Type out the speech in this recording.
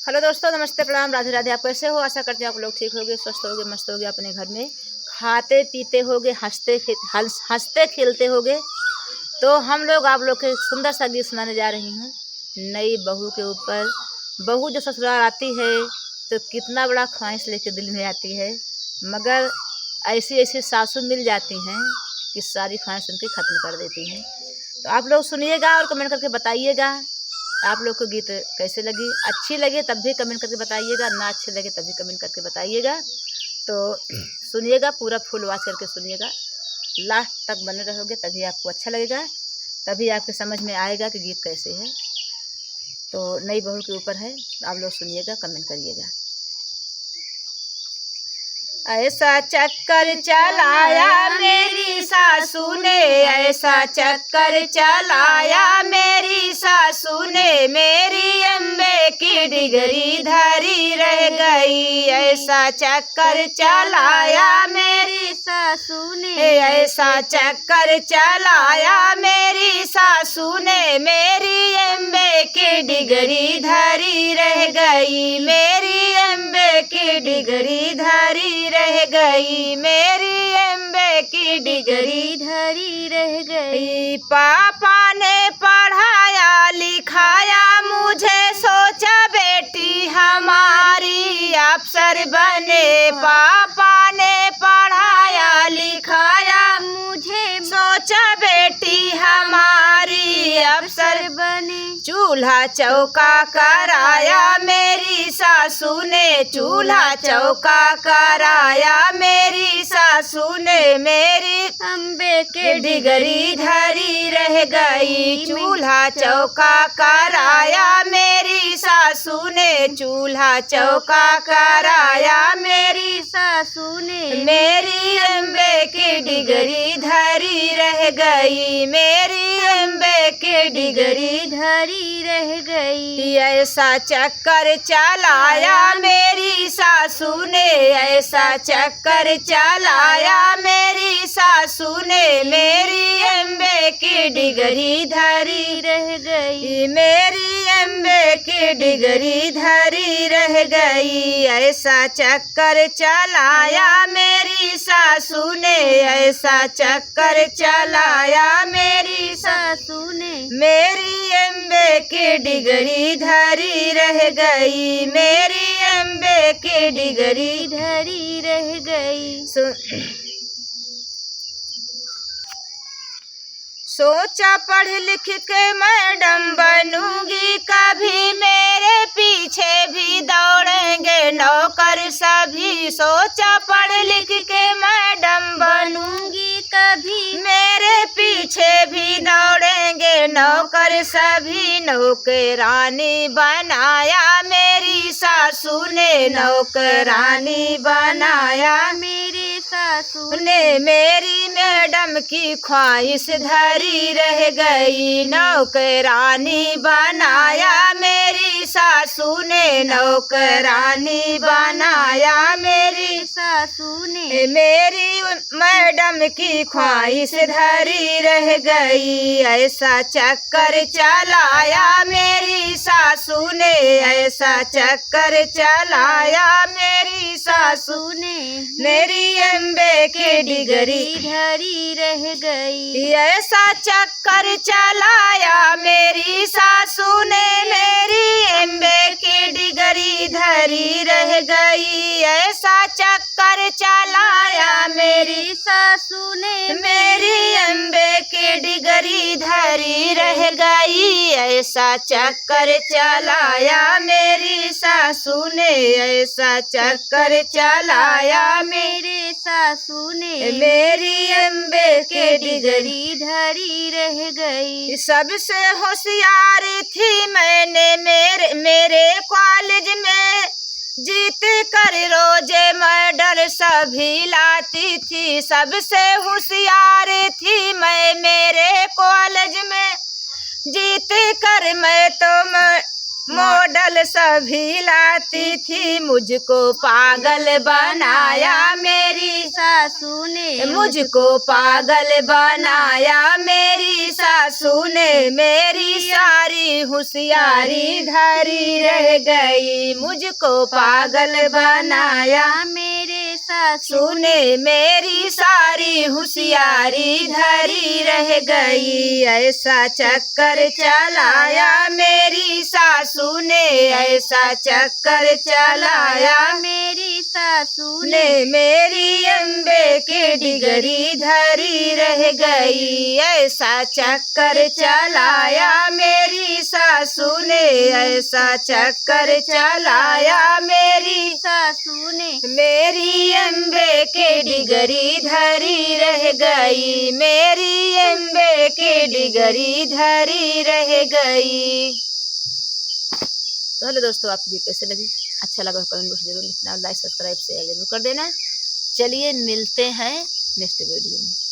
Hello दोस्तों, नमस्ते, प्रणाम, राधे राधे। आप कैसे हो? आशा करते हैं आप लोग ठीक होगे, स्वस्थ होगे, मस्त होगे, अपने घर में खाते पीते होगे, हंसते खेलते होगे। तो हम लोग आप लोग के सुंदर सा गीत सुनाने जा रही हूँ नई बहू के ऊपर। बहू जो ससुराल आती है तो कितना बड़ा ख्वाहिश लेके दिल में आती है, मगर ऐसी ऐसी सासू मिल जाती हैं कि सारी ख्वाहिश उनकी ख़त्म कर देती हैं। तो आप लोग सुनिएगा और कमेंट करके बताइएगा आप लोग को गीत कैसे लगी। अच्छी लगे तब भी कमेंट करके बताइएगा, ना अच्छी लगे तब भी कमेंट करके बताइएगा। तो सुनिएगा, पूरा फुल वॉच करके सुनिएगा, लास्ट तक बने रहोगे तभी आपको अच्छा लगेगा, तभी आपके समझ में आएगा कि गीत कैसे है। तो नई बहू के ऊपर है, आप लोग सुनिएगा, कमेंट करिएगा। ऐसा चक्कर चलाया मेरी सासू ने, ऐसा चक्कर चलाया मेरी सासू ने, मेरी अम्बे की डिगरी धरी रह गई। ऐसा चक्कर चलाया मेरी सासू ने, ऐसा चक्कर चलाया मेरी सासू ने, मेरी अम्बे की डिगरी धरी रह गई, मेरी अम्बे की डिगरी धरी रह गई, मेरी अम्बे की डिगरी धरी रह गई। पापा ने पढ़ाया लिखाया मुझे, सोचा बेटी हमारी अफसर बने। पापा ने पढ़ाया लिखाया मुझे, सोचा बेटी हमारी अफसर बने। चूल्हा चौका कराया मेरी सासू ने, चूल्हा चौका कराया मेरी सासू ने, मेरी अम्बे के डिगरी धरी रह गई। चूल्हा चौका कराया मेरी सासू ने, चूल्हा चौका कराया मेरी सासू ने, मेरी अम्बे की डिगरी धरी रह गई, मेरी अम्बे की डिगरी धरी रह गई। ऐसा चक्कर चलाया मेरी सासू ने, ऐसा चक्कर चलाया मेरी सासू ने, मेरी अम्बे की डिगरी धरी रह गई, मेरी अम्बे की डिगरी धरी रह गई। ऐसा चक्कर चलाया मेरी सासू ने, ऐसा चक्कर चलाया मेरी सासू ने, मेरी अम्बे की डिगरी धरी रह गई, मेरी अम्बे की डिगरी धरी रह गई। सोचा पढ़ लिख के मैडम बनूंगी, कभी मेरे पीछे भी दौड़ेंगे नौकर सभी। सोचा पढ़ लिख के मैडम बनूंगी, कभी मेरे पीछे भी दौड़ेंगे नौकर सभी। नौकरानी बनाया मेरी सासू ने, नौकरानी बनाया मेरी सासू ने, मेरी मैडम की ख्वाहिश धरी रह गई। नौकरानी बनाया मेरी सासू ने, नौकरानी बनाया मेरी सासू ने, मेरी मैडम की ख्वाहिश धरी रह गई। ऐसा चक्कर चलाया मेरी सासू ने, ऐसा चक्कर चलाया मेरी सासू ने, मेरी अम्बे की डिगरी धरी रह गई। ऐसा चक्कर चलाया मेरी सासू ने, मेरी अम्बे की डिगरी धरी रह गई। ऐसा चक्कर चलाया मेरी सासू ने, मेरी अम्बे की डिगरी धरी रह गई। ऐसा चक्कर चलाया मेरी सासू ने, ऐसा चक्कर चलाया मेरी सासू ने, मेरी अम्बे की डिगरी धरी रह गई। सबसे होशियार थी मैंने मेरे कॉलेज में, जीत कर रोजे मर्डर सभी लाती थी। सबसे होशियार थी मैं मेरे कॉलेज में, जीत कर मैं तो मॉडल सभी लाती थी, मुझको पागल बनाया मेरी सासू ने, मुझको पागल बनाया मेरी सासू ने। मेरी सारी होशियारी धरी रह गई, मुझको पागल बनाया मेरे सासू सासू ने। मेरी सारी होशियारी धरी रह गई, ऐसा चक्कर चलाया मेरी सासू ने, ऐसा चक्कर चलाया मेरी सासू ने। मेरी अम्बे के डिगरी धरी रह गई, ऐसा चक्कर चलाया मेरी सासू ने, ऐसा चक्कर चलाया मेरी सासू ने। मेरी अम्बे के डिगरी धरी रह गई, मेरी अम्बे के डिगरी धरी रह गई। तो हेलो दोस्तों, आपको वीडियो कैसे लगी? अच्छा लगा तो कमेंट बॉक्स जरूर लिखना और लाइक सब्सक्राइब शेयर जरूर कर देना। चलिए मिलते हैं नेक्स्ट वीडियो में।